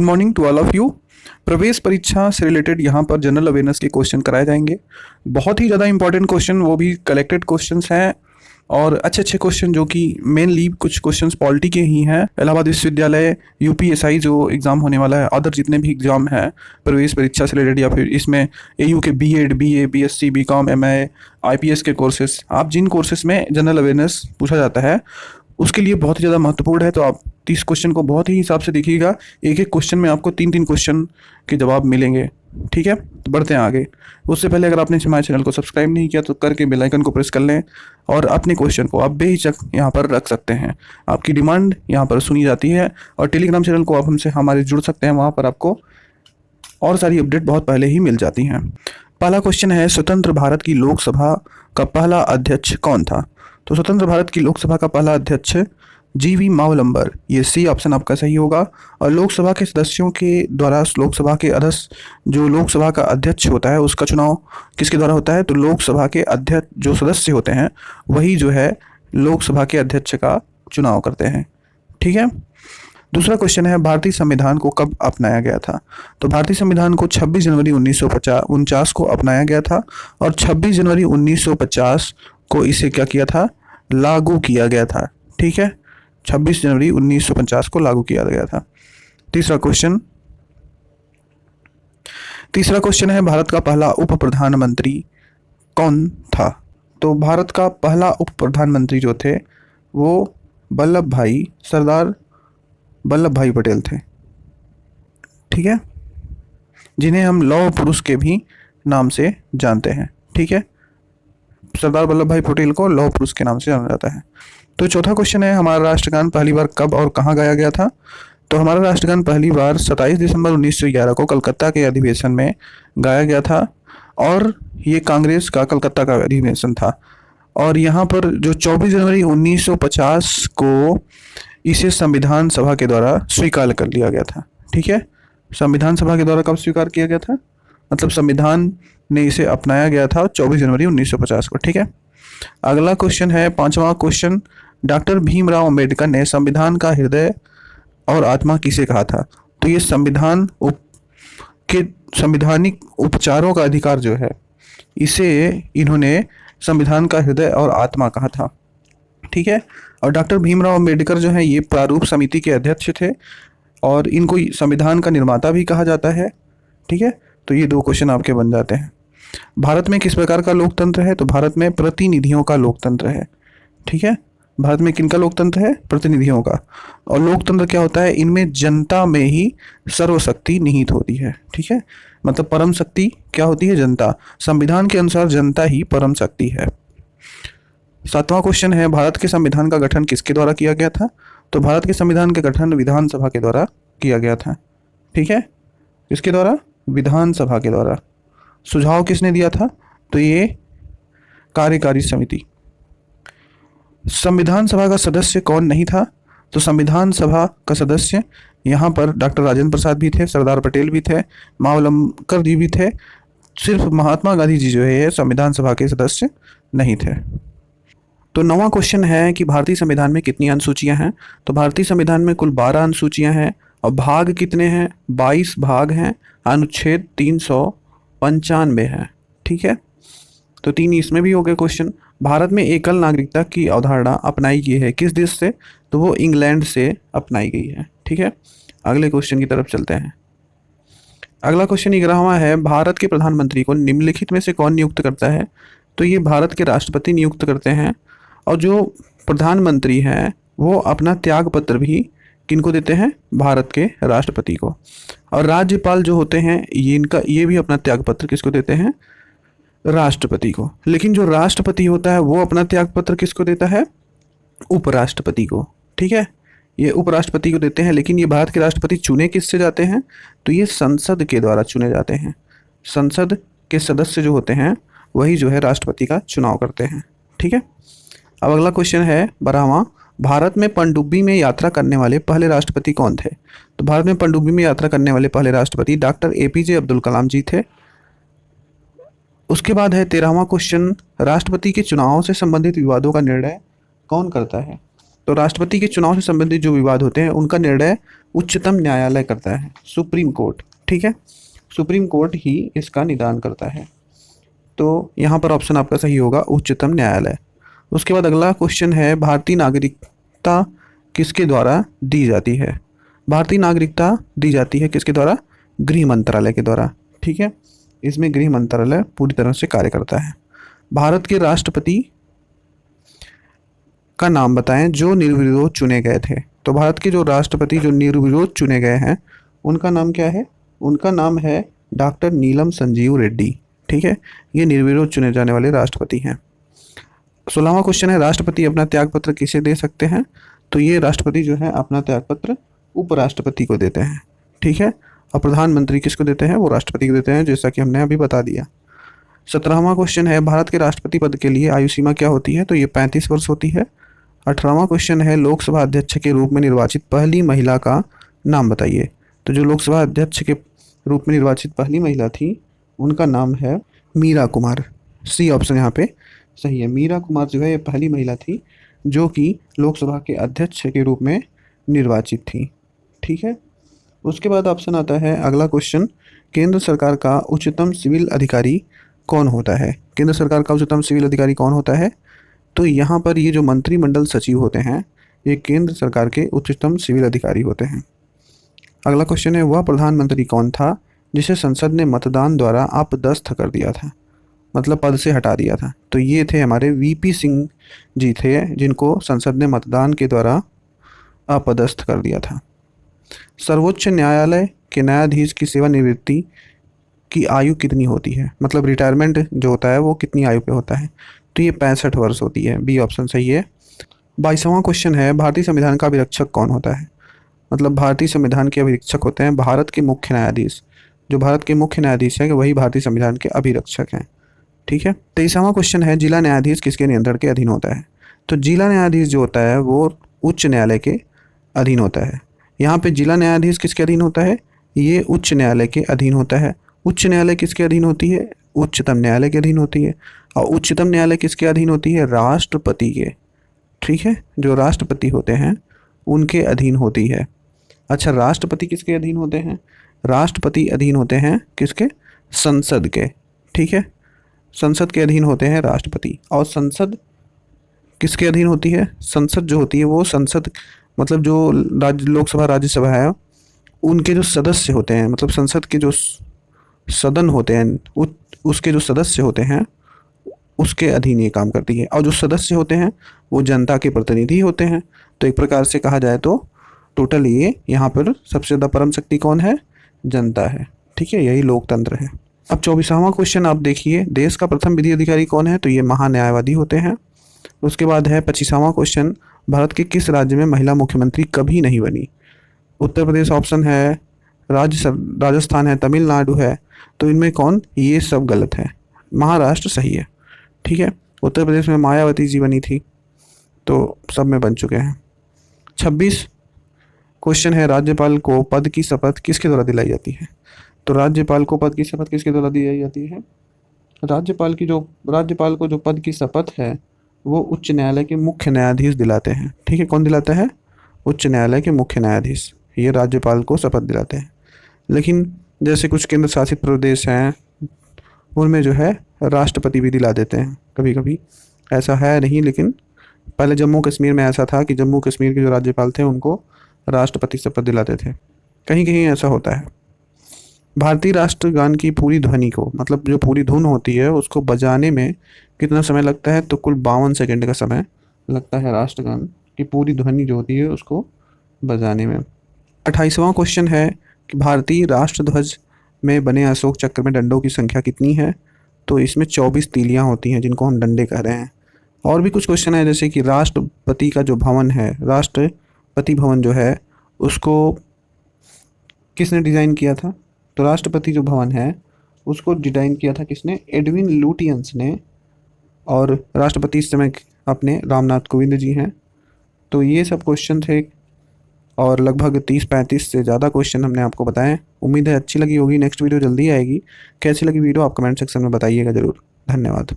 Good morning to all of you. प्रवेश परीक्षा से रिलेटेड यहाँ पर जनरल अवेयरनेस के क्वेश्चन कराए जाएंगे। बहुत ही ज़्यादा इंपॉर्टेंट क्वेश्चन, वो भी कलेक्टेड क्वेश्चंस हैं और अच्छे अच्छे क्वेश्चन जो कि मेनली कुछ क्वेश्चंस पॉलिटी के ही हैं। इलाहाबाद विश्वविद्यालय यूपीएसआई जो एग्ज़ाम होने वाला है, अदर जितने भी एग्ज़ाम हैं प्रवेश परीक्षा से रिलेटेड, या फिर इसमें एयू के BEd, BA, BSc, BCom, MA, IPS के कोर्सेज, आप जिन कोर्सेज में जनरल अवेयरनेस पूछा जाता है उसके लिए बहुत ही ज़्यादा महत्वपूर्ण है। तो आप 30 क्वेश्चन को बहुत ही हिसाब से देखिएगा। एक एक क्वेश्चन में आपको 3-3 क्वेश्चन के जवाब मिलेंगे। ठीक है, तो बढ़ते हैं आगे। उससे पहले अगर आपने हमारे चैनल को सब्सक्राइब नहीं किया तो करके बेल आइकन को प्रेस कर लें और अपने क्वेश्चन को आप बेहिचक यहाँ पर रख सकते हैं। आपकी डिमांड यहाँ पर सुनी जाती है। और टेलीग्राम चैनल को आप हमसे हमारे जुड़ सकते हैं, वहाँ पर आपको और सारी अपडेट बहुत पहले ही मिल जाती हैं। पहला क्वेश्चन है, स्वतंत्र भारत की लोकसभा का पहला अध्यक्ष कौन था? तो स्वतंत्र भारत की लोकसभा का पहला अध्यक्ष जीवी मावलंबर, ये सी ऑप्शन आपका सही होगा। और लोकसभा के सदस्यों के द्वारा लोकसभा के अध्यक्ष, जो लोकसभा का अध्यक्ष होता है उसका चुनाव किसके द्वारा होता है? तो लोकसभा के अध्यक्ष जो सदस्य होते हैं वही जो है लोकसभा के अध्यक्ष का चुनाव करते हैं। ठीक है। दूसरा क्वेश्चन है, भारतीय संविधान को कब अपनाया गया था? तो भारतीय संविधान को 26 जनवरी 1949 को अपनाया गया था और 26 जनवरी 1950 को इसे क्या किया था? लागू किया गया था। ठीक है, 26 जनवरी 1950 को लागू किया गया था। तीसरा क्वेश्चन है, भारत का पहला उप प्रधानमंत्री कौन था? तो भारत का पहला उप प्रधानमंत्री जो थे वो सरदार वल्लभ भाई पटेल थे। ठीक है, जिन्हें हम लौह पुरुष के भी नाम से जानते हैं। ठीक है, सरदार वल्लभ भाई पटेल को लौह पुरुष के नाम से जाना जाता है। तो चौथा क्वेश्चन है, हमारा राष्ट्रगान पहली बार कब और कहाँ गाया गया था? तो हमारा राष्ट्रगान पहली बार 27 दिसंबर 1911 को कलकत्ता के अधिवेशन में गाया गया था और ये कांग्रेस का कलकत्ता का अधिवेशन था। और यहाँ पर जो 24 जनवरी 1950 को इसे संविधान सभा के द्वारा स्वीकार कर लिया गया था। ठीक है, संविधान सभा के द्वारा कब स्वीकार किया गया था? मतलब संविधान ने इसे अपनाया गया था 24 जनवरी 1950 को। ठीक है, अगला क्वेश्चन है, पांचवा क्वेश्चन, डॉक्टर भीमराव अंबेडकर ने संविधान का हृदय और आत्मा किसे कहा था? तो ये संवैधानिक उपचारों का अधिकार जो है इसे इन्होंने संविधान का हृदय और आत्मा कहा था। ठीक है, और डॉक्टर भीमराव अंबेडकर जो है ये प्रारूप समिति के अध्यक्ष थे और इनको संविधान का निर्माता भी कहा जाता है। ठीक है, तो ये 2 क्वेश्चन आपके बन जाते हैं। भारत में किस प्रकार का लोकतंत्र है? तो भारत में प्रतिनिधियों का लोकतंत्र है। ठीक है, भारत में किनका लोकतंत्र है? प्रतिनिधियों का। और लोकतंत्र क्या होता है? इनमें जनता में ही सर्वशक्ति निहित होती है। ठीक है, मतलब परम शक्ति क्या होती है? जनता। संविधान के अनुसार जनता ही परम शक्ति है। 7वां क्वेश्चन है, भारत के संविधान का गठन किसके द्वारा किया गया था? तो भारत के संविधान का गठन विधानसभा के द्वारा किया गया था। ठीक है, किसके द्वारा? विधानसभा के द्वारा। सुझाव किसने दिया था? तो ये कार्यकारी समिति। संविधान सभा का सदस्य कौन नहीं था? तो संविधान सभा का सदस्य यहाँ पर डॉक्टर राजेंद्र प्रसाद भी थे, सरदार पटेल भी थे, मावलंकर जी भी थे। सिर्फ महात्मा गांधी जी जो है संविधान सभा के सदस्य नहीं थे। तो 9वां क्वेश्चन है कि भारतीय संविधान में कितनी अनुसूचियां हैं? तो भारतीय संविधान में कुल 12 अनुसूचियां हैं और भाग कितने हैं? 22 भाग हैं। अनुच्छेद 395 है। ठीक है, तो 3 इसमें भी हो गए क्वेश्चन। भारत में एकल नागरिकता की अवधारणा अपनाई गई है किस देश से? तो वो इंग्लैंड से अपनाई गई है। ठीक है, अगले क्वेश्चन की तरफ चलते हैं। अगला क्वेश्चन 11वां है, भारत के प्रधानमंत्री को निम्नलिखित में से कौन नियुक्त करता है? तो ये भारत के राष्ट्रपति नियुक्त करते हैं और जो प्रधानमंत्री हैं वो अपना त्याग पत्र भी किनको देते हैं? भारत के राष्ट्रपति को। और राज्यपाल जो होते हैं ये भी अपना त्याग पत्र किसको देते हैं? राष्ट्रपति को। लेकिन जो राष्ट्रपति होता है वो अपना त्याग पत्र किसको देता है? उपराष्ट्रपति को। ठीक है, ये उपराष्ट्रपति को देते हैं। लेकिन ये भारत के राष्ट्रपति चुने किससे जाते हैं? तो ये संसद के द्वारा चुने जाते हैं। संसद के सदस्य जो होते हैं वही जो है राष्ट्रपति का चुनाव करते हैं। ठीक है, अब अगला क्वेश्चन है 12वां, भारत में पनडुब्बी में यात्रा करने वाले पहले राष्ट्रपति कौन थे? तो भारत में पनडुब्बी में यात्रा करने वाले पहले राष्ट्रपति डॉक्टर एपीजे अब्दुल कलाम जी थे। उसके बाद है 13वां क्वेश्चन, राष्ट्रपति के चुनाव से संबंधित विवादों का निर्णय कौन करता है? तो राष्ट्रपति के चुनाव से संबंधित जो विवाद होते हैं उनका निर्णय उच्चतम न्यायालय करता है, सुप्रीम कोर्ट। ठीक है, सुप्रीम कोर्ट ही इसका निदान करता है। तो यहाँ पर ऑप्शन आपका सही होगा, उच्चतम न्यायालय। उसके बाद अगला क्वेश्चन है, भारतीय नागरिकता किसके द्वारा दी जाती है? भारतीय नागरिकता दी जाती है किसके द्वारा? गृह मंत्रालय के द्वारा। ठीक है, इसमें गृह मंत्रालय पूरी तरह से कार्य करता है। भारत के राष्ट्रपति का नाम बताएं जो निर्विरोध चुने गए थे। तो भारत के जो राष्ट्रपति जो निर्विरोध चुने गए हैं उनका नाम क्या है? उनका नाम है डॉक्टर नीलम संजीव रेड्डी। ठीक है, ये निर्विरोध चुने जाने वाले राष्ट्रपति हैं। 16वां क्वेश्चन है, राष्ट्रपति अपना त्यागपत्र किसे दे सकते हैं? तो ये राष्ट्रपति जो है अपना त्यागपत्र उपराष्ट्रपति को देते हैं। ठीक है, और प्रधानमंत्री किसको देते हैं? वो राष्ट्रपति को देते हैं, जैसा कि हमने अभी बता दिया। 17वां क्वेश्चन है, भारत के राष्ट्रपति पद के लिए आयु सीमा क्या होती है? तो ये 35 वर्ष होती है। 18वां क्वेश्चन है, लोकसभा अध्यक्ष के रूप में निर्वाचित पहली महिला का नाम बताइए। तो जो लोकसभा अध्यक्ष के रूप में निर्वाचित पहली महिला थी उनका नाम है मीरा कुमार। सी ऑप्शन यहाँ पे सही है। मीरा कुमार जो है ये पहली महिला थी जो कि लोकसभा के अध्यक्ष के रूप में निर्वाचित थी। ठीक है, उसके बाद ऑप्शन आता है अगला क्वेश्चन, केंद्र सरकार का उच्चतम सिविल अधिकारी कौन होता है? केंद्र सरकार का उच्चतम सिविल अधिकारी कौन होता है? तो यहाँ पर ये जो मंत्रिमंडल सचिव होते हैं ये केंद्र सरकार के उच्चतम सिविल अधिकारी होते हैं। अगला क्वेश्चन है, वह प्रधानमंत्री कौन था जिसे संसद ने मतदान द्वारा अपदस्थ कर दिया था, मतलब पद से हटा दिया था? तो ये थे हमारे वीपी सिंह जी थे, जिनको संसद ने मतदान के द्वारा अपदस्थ कर दिया था। सर्वोच्च न्यायालय के न्यायाधीश की सेवानिवृत्ति की आयु कितनी होती है? मतलब रिटायरमेंट जो होता है वो कितनी आयु पे होता है? तो ये 65 वर्ष होती है। बी ऑप्शन सही है। 22वां क्वेश्चन है, भारतीय संविधान का अभिरक्षक कौन होता है? मतलब भारतीय संविधान के अभिरक्षक होते हैं भारत के मुख्य न्यायाधीश। जो भारत के मुख्य न्यायाधीश हैं वही भारतीय संविधान के अभिरक्षक हैं। ठीक है, 23वां क्वेश्चन है, जिला न्यायाधीश किसके नियंत्रण के अधीन होता है? तो जिला न्यायाधीश जो होता है वो उच्च न्यायालय के अधीन होता है। यहाँ पे जिला न्यायाधीश किसके अधीन होता है? ये उच्च न्यायालय के अधीन होता है। उच्च न्यायालय किसके अधीन होती है? उच्चतम न्यायालय के अधीन होती है। और उच्चतम न्यायालय किसके अधीन होती है? राष्ट्रपति के। ठीक है, जो राष्ट्रपति होते हैं उनके अधीन होती है। अच्छा, राष्ट्रपति किसके अधीन होते हैं? राष्ट्रपति अधीन होते हैं किसके? संसद के। ठीक है, संसद के अधीन होते हैं राष्ट्रपति। और संसद किसके अधीन होती है? संसद जो होती है वो संसद मतलब जो राज्य लोकसभा राज्यसभा है उनके जो सदस्य होते हैं, मतलब संसद के जो सदन होते हैं उसके जो सदस्य होते हैं उसके अधीन ये काम करती है। और जो सदस्य होते हैं वो जनता के प्रतिनिधि होते हैं। तो एक प्रकार से कहा जाए तो टोटल ये यहाँ पर सबसे ज़्यादा परम शक्ति कौन है? जनता है। ठीक है, यही लोकतंत्र है। अब 24वां क्वेश्चन आप देखिए, देश का प्रथम विधि अधिकारी कौन है? तो ये महान्यायवादी होते हैं। उसके बाद है 25वां क्वेश्चन, भारत के किस राज्य में महिला मुख्यमंत्री कभी नहीं बनी? उत्तर प्रदेश ऑप्शन है, राजस्थान है, तमिलनाडु है। तो इनमें कौन? ये सब गलत है, महाराष्ट्र सही है। ठीक है, उत्तर प्रदेश में मायावती जी बनी थी, तो सब में बन चुके हैं। 26 क्वेश्चन है, राज्यपाल को पद की शपथ किसके द्वारा दिलाई जाती है? तो राज्यपाल को पद की शपथ किसके द्वारा दिलाई जाती है? राज्यपाल को जो पद की शपथ है वो उच्च न्यायालय के मुख्य न्यायाधीश दिलाते हैं। ठीक है, कौन दिलाता है? उच्च न्यायालय के मुख्य न्यायाधीश ये राज्यपाल को शपथ दिलाते हैं। लेकिन जैसे कुछ केंद्र शासित प्रदेश हैं उनमें जो है राष्ट्रपति भी दिला देते हैं कभी कभी, ऐसा है नहीं। लेकिन पहले जम्मू कश्मीर में ऐसा था कि जम्मू कश्मीर के जो राज्यपाल थे उनको राष्ट्रपति शपथ दिलाते थे। कहीं कहीं ऐसा होता है। भारतीय राष्ट्रगान की पूरी ध्वनि को, मतलब जो पूरी धुन होती है उसको बजाने में कितना समय लगता है? तो कुल 52 सेकंड का समय लगता है राष्ट्रगान की पूरी ध्वनि जो होती है उसको बजाने में। 28वां क्वेश्चन है कि भारतीय राष्ट्रध्वज में बने अशोक चक्र में डंडों की संख्या कितनी है? तो इसमें 24 तीलियां होती हैं जिनको हम डंडे कह रहे हैं। और भी कुछ क्वेश्चन है, जैसे कि राष्ट्रपति का जो भवन है, राष्ट्रपति भवन जो है उसको किसने डिज़ाइन किया था? तो राष्ट्रपति जो भवन है उसको डिज़ाइन किया था किसने? एडविन लुटियंस ने। और राष्ट्रपति इस समय अपने रामनाथ कोविंद जी हैं। तो ये सब क्वेश्चन थे और लगभग 30-35 से ज़्यादा क्वेश्चन हमने आपको बताएं। उम्मीद है अच्छी लगी होगी। नेक्स्ट वीडियो जल्दी आएगी। कैसी लगी वीडियो आप कमेंट सेक्शन में बताइएगा ज़रूर। धन्यवाद।